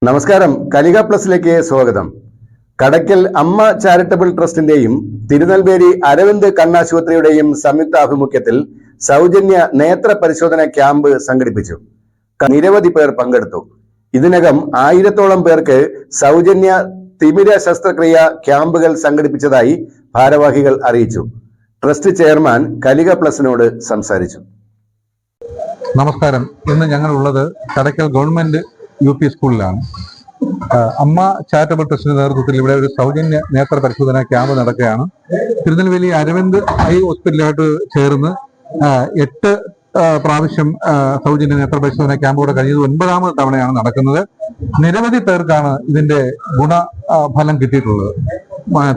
നമസ്കാരം. കലിക പ്ലസിലേക്ക് സ്വാഗതം. കടയ്ക്കൽ അമ്മ ചാരിറ്റബിൾ ട്രസ്റ്റിന്റെയും തിരുനെൽവേലി അരവിന്ദ് കണ്ണാശുപത്രിയുടെയും സംയുക്താഭിമുഖ്യത്തിൽ സൗജന്യ നേത്ര പരിശോധന ക്യാമ്പ് സംഘടിപ്പിച്ചു. നിരവധി പേർ പങ്കെടുത്തു. ഇതിനകം 1000-ഓളം പേർക്ക് സൗജന്യ തിമിര ശസ്ത്രക്രിയ ക്യാമ്പുകൾ സംഘടിപ്പിച്ചതായി ഭാരവാഹികൾ അറിയിച്ചു. ട്രസ്റ്റ് ചെയർമാൻ കലിക പ്ലസിനോട് സംസാരിച്ചു. നമസ്കാരം. ഇന്ന് ഞങ്ങളുള്ളത് കടയ്ക്കൽ ഗവൺമെന്റ് UP സ്കൂളിലാണ്. അമ്മ ചാരിറ്റബിൾ ട്രസ്റ്റിന്റെ നേതൃത്വത്തിൽ ഇവിടെ ഒരു സൗജന്യ നേത്ര പരിശോധന ക്യാമ്പ് നടക്കുകയാണ്. തിരുനെൽവേലി അരവിന്ദ് ഐ ഹോസ്പിറ്റലായിട്ട് ചേർന്ന് 8 പ്രാവശ്യം സൗജന്യ നേത്ര പരിശോധന ക്യാമ്പ് ഇവിടെ കഴിഞ്ഞത് 9ാമത് തവണയാണ് നടക്കുന്നത്. നിരവധി പേർക്കാണ് ഇതിന്റെ ഗുണഫലം കിട്ടിയിട്ടുള്ളത്.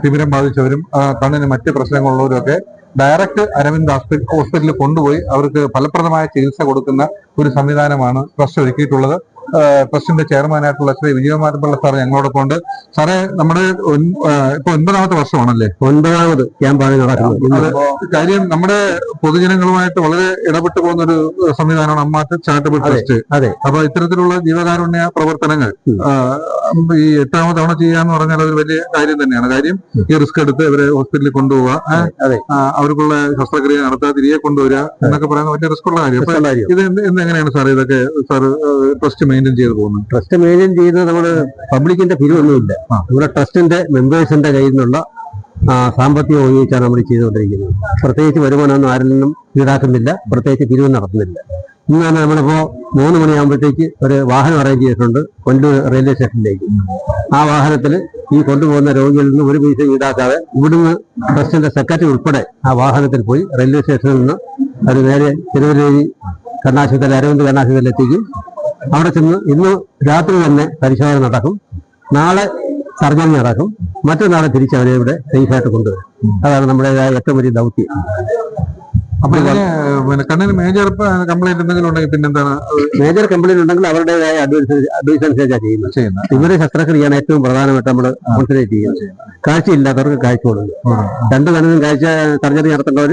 തിമിരം ബാധിച്ചവരും കണ്ണിന് മറ്റ് പ്രശ്നങ്ങളുള്ളവരും ഒക്കെ ഡയറക്റ്റ് അരവിന്ദ് ഹോസ്പിറ്റലിൽ കൊണ്ടുപോയി അവർക്ക് ഫലപ്രദമായ ചികിത്സ കൊടുക്കുന്ന ഒരു സംവിധാനമാണ് ട്രസ്റ്റ് ഒരുക്കിയിട്ടുള്ളത്. ട്രസ്റ്റിന്റെ ചെയർമാനായിട്ടുള്ള ശ്രീ വിജയകുമാരപിള്ള സാർ ഞങ്ങളോടൊപ്പം ഉണ്ട്. സാറേ, നമ്മുടെ ഇപ്പൊ 9ാമത്തെ വർഷമാണല്ലേ? 9ാമത് ക്യാമ്പാണ് നടക്കുന്നത്. കാര്യം നമ്മുടെ പൊതുജനങ്ങളുമായിട്ട് വളരെ ഇടപെട്ടു പോകുന്ന ഒരു സംവിധാനമാണ് അമ്മ ചാരിറ്റബിൾ ട്രസ്റ്റ്. അപ്പൊ ഇത്തരത്തിലുള്ള ജീവകാരുണ്യ പ്രവർത്തനങ്ങൾ ഈ 8ാമത് തവണ ചെയ്യാന്ന് പറഞ്ഞാൽ അതൊരു വലിയ കാര്യം തന്നെയാണ്. കാര്യം ഈ റിസ്ക് എടുത്ത് ഇവരെ ഹോസ്പിറ്റലിൽ കൊണ്ടുപോവുക, അവർക്കുള്ള ശസ്ത്രക്രിയ നടത്താതെ തിരികെ കൊണ്ടുവരിക എന്നൊക്കെ പറയുന്ന വലിയ റിസ്ക് ഉള്ള കാര്യം. ഇത് എങ്ങനെയാണ് സാർ ഇതൊക്കെ സാർ ട്രസ്റ്റ് മെയിൻറ്റെയിൻ ചെയ്ത് പോകുന്നത്? ട്രസ്റ്റ് മെയിൻറ്റെയിൻ ചെയ്യുന്നത് നമ്മള് പബ്ലിക്കിന്റെ പിരിവൊന്നുമില്ല. നമ്മുടെ ട്രസ്റ്റിന്റെ മെമ്പേഴ്സിന്റെ കയ്യിൽ നിന്നുള്ള സാമ്പത്തികം ഉപയോഗിച്ചാണ് നമ്മൾ ചെയ്തുകൊണ്ടിരിക്കുന്നത്. പ്രത്യേകിച്ച് വരുമാനമൊന്നും ആരിൽ നിന്നും ഈടാക്കുന്നില്ല, പ്രത്യേകിച്ച് പിരിവ് നടത്തുന്നില്ല. ഇന്ന് തന്നെ നമ്മളിപ്പോ 3 മണിയാകുമ്പോഴത്തേക്ക് ഒരു വാഹനം അറേഞ്ച് ചെയ്തിട്ടുണ്ട് കൊല്ലൂർ റെയിൽവേ സ്റ്റേഷനിലേക്ക്. ആ വാഹനത്തിൽ ഈ കൊണ്ടുപോകുന്ന രോഗികളിൽ നിന്ന് ഒരു പൈസ ഈടാക്കാതെ ഇവിടുന്ന് ട്രസ്റ്റിന്റെ സെക്രട്ടറി ഉൾപ്പെടെ ആ വാഹനത്തിൽ പോയി റെയിൽവേ സ്റ്റേഷനിൽ നിന്ന് അത് നേരെ തിരുനെൽവേലി കണ്ണാശുപത്രി അരവിന്ദ് കണ്ണാശുപത്രിയിൽ എത്തിക്കും. അവിടെ ചെന്ന് ഇന്ന് രാത്രി തന്നെ പരിശോധന നടക്കും. നാളെ സർജറി നടക്കും. മറ്റന്നാളെ തിരിച്ചവരെ ഇവിടെ സേഫായിട്ട് കൊണ്ടുവരും. അതാണ് നമ്മുടേതായ ഏറ്റവും വലിയ ദൗത്യം. അപ്പൊ കണ്ണിന് മേജർ കംപ്ലൈന്റ് എന്തെങ്കിലും ഉണ്ടെങ്കിൽ പിന്നെന്താണ്? മേജർ കംപ്ലൈന്റ് ഉണ്ടെങ്കിൽ അവരുടേതായ അഡ്വൈസ് അനുസരിച്ചാണ് ചെയ്യുന്നത്. ഇവരെ ശസ്ത്രക്രിയയാണ് ഏറ്റവും പ്രധാനമായിട്ട് നമ്മൾ കോൺസെൻട്രേറ്റ് ചെയ്യുന്നത്. കാഴ്ചയില്ലാത്തവർക്ക് കാഴ്ച കൊടുക്കും. 2 കണ്ണിനും കാഴ്ച സർജറി നടത്തേണ്ടവർ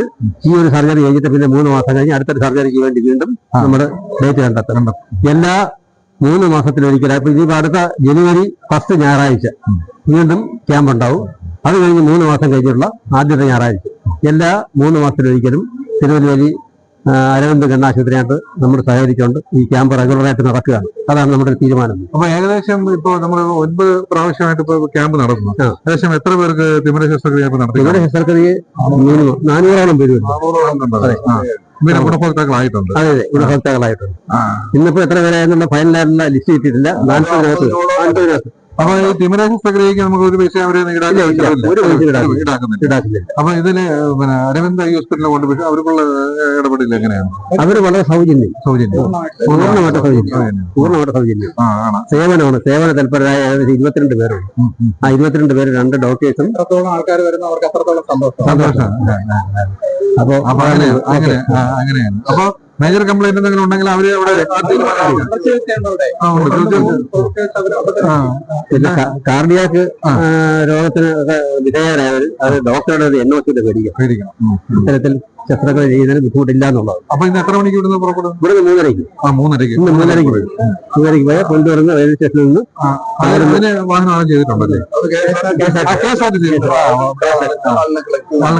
ഈ ഒരു സർജറി കഴിഞ്ഞിട്ട് പിന്നെ 3 മാസം കഴിഞ്ഞ് അടുത്തൊരു സർജറിക്ക് വേണ്ടി വീണ്ടും നമ്മൾ ഡേറ്റ് കണ്ടെത്തണം. എല്ലാ 3 മാസത്തിലൊരിക്കലും. അപ്പൊ ഇനിയിപ്പോ അടുത്ത ജനുവരി 1 ഞായറാഴ്ച വീണ്ടും ക്യാമ്പ് ഉണ്ടാവും. അത് കഴിഞ്ഞ് 3 മാസം കഴിഞ്ഞുള്ള ആദ്യത്തെ ഞായറാഴ്ച എല്ലാ 3 മാസത്തിലൊരിക്കലും തിരുനെൽവേലി അരവിന്ദ് കണ്ണാശുപത്രിയായിട്ട് നമ്മൾ സഹകരിച്ചുകൊണ്ട് ഈ ക്യാമ്പ് റെഗുലറായിട്ട് നടക്കുകയാണ്. അതാണ് നമ്മുടെ തീരുമാനം. അപ്പൊ ഏകദേശം ഇപ്പൊ നമ്മൾ 9 പ്രാവശ്യമായിട്ട് ഇപ്പൊ ക്യാമ്പ് നടക്കുന്നു. ഏകദേശം എത്ര പേർക്ക് തിമിര ശസ്ത്രക്രിയ നടത്തി? തിമിര ശസ്ത്രക്രിയ മിനിമം 400ഓളം പേര് ഗുണഭോക്താക്കളായിട്ടുണ്ട്. അതെ, ഗുണഭോക്താക്കളായിട്ടുണ്ട്. ഇന്നിപ്പോ എത്ര പേരായെന്നുള്ള ഫൈനലായിട്ടുള്ള ലിസ്റ്റ് കിട്ടിയിട്ടില്ല. 40 അപ്പൊ ഈ തിമിര ശസ്ത്രക്രിയക്ക് നമുക്ക് ഒരു പൈസ അവരെ ഈടാക്കുന്നില്ല. അപ്പൊ ഇതില് അരവിന്ദ് ഐ ഹോസ്പിറ്റലിൽ കൊണ്ടുപോയി അവർക്കുള്ള ഇടപെടൽ എങ്ങനെയാണ്? അവര് വളരെ സൗജന്യം പൂർണ്ണമായിട്ട് സൗജന്യം സേവനമാണ്. സേവന തൽപരരായ ഏകദേശം 22 പേരുണ്ട്. ആ 22 പേര് 2 ഡോക്ടേഴ്സും ആൾക്കാർ വരുന്ന അവർക്ക് അത്രത്തോളം സന്തോഷം. അപ്പൊ അങ്ങനെയാണ്. അപ്പൊ മേജർ കംപ്ലൈന്റ് എന്തെങ്കിലും ഉണ്ടെങ്കിൽ അവര് അവിടെ പിന്നെ കാർഡിയാക്ക് രോഗത്തിന് വിധേയരായവർ അത് ഡോക്ടറുടെ NOC പേടിക്കണം. ഇത്തരത്തിൽ ശസ്ത്രക്രിയ ചെയ്യുന്നതിന് ബുദ്ധിമുട്ടില്ല എന്നുള്ളത്. അപ്പൊ ഇന്ന് എത്ര മണിക്ക് ഇവിടുന്ന് പുറപ്പെടും? ഇവിടുന്ന് 3:30. 3:30 പോയാൽ കൊണ്ടുവരുന്ന റെയിൽവേ സ്റ്റേഷനിൽ നിന്ന് വാഹനം അറേഞ്ച് ചെയ്തിട്ടുണ്ടല്ലേ?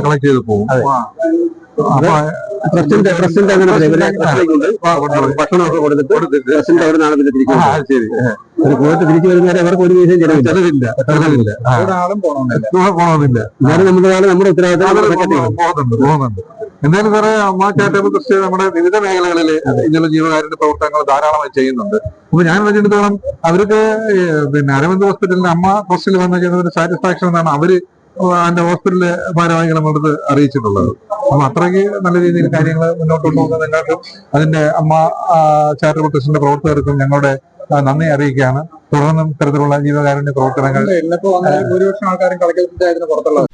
കളക്ട് ചെയ്ത് പോകും. പ്രസിഡന്റ് അങ്ങനെ ഭക്ഷണമൊക്കെ കൊടുത്തിട്ട് പ്രസിഡന്റ് അവിടെ നാളെ പിന്നെ തിരിച്ചു പോയിട്ട് തിരിച്ചു വരുന്നവരെ അവർക്ക് ഒരു പൈസയും ചെലവില്ല. എന്നാലും നമ്മുടെ ഉത്തരവാദിത്തം പോകുന്നുണ്ട്. എന്തായാലും സാറേ, അമ്മ ചാരിറ്റബിൾ ട്രസ്റ്റ് നമ്മുടെ വിവിധ മേഖലകളിൽ ഇങ്ങനെയുള്ള ജീവകാരുണ്യ പ്രവർത്തനങ്ങൾ ധാരാളമായി ചെയ്യുന്നുണ്ട്. അപ്പൊ ഞാൻ വെച്ചിടത്തോളം അവർക്ക് അരവിന്ദ് ഹോസ്പിറ്റലിന്റെ അമ്മ ട്രസ്റ്റിൽ വന്ന് ചെയ്യുന്ന ഒരു സാറ്റിസ്ഫാക്ഷൻ എന്നാണ് അവര് എന്റെ ഹോസ്പിറ്റലിലെ ഭാരവാഹികൾ നമ്മളത് അറിയിച്ചിട്ടുള്ളത്. അപ്പൊ അത്രയ്ക്ക് നല്ല രീതിയിൽ കാര്യങ്ങൾ മുന്നോട്ട് കൊണ്ടുപോകുന്ന നിങ്ങൾക്കും അതിന്റെ അമ്മ ചാരിറ്റബിൾ ട്രസ്റ്റിന്റെ പ്രവർത്തകർക്കും ഞങ്ങളുടെ നന്ദി അറിയിക്കുകയാണ്. തുടർന്നും ഇത്തരത്തിലുള്ള ജീവകാരുണ്യ പ്രവർത്തനങ്ങൾ ഭൂരിപക്ഷം ആൾക്കാരും കളക്ടർ പുറത്തുള്ളത്.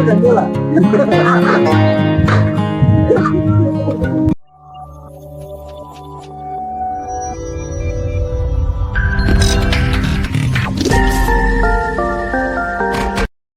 കണ്ടില്ല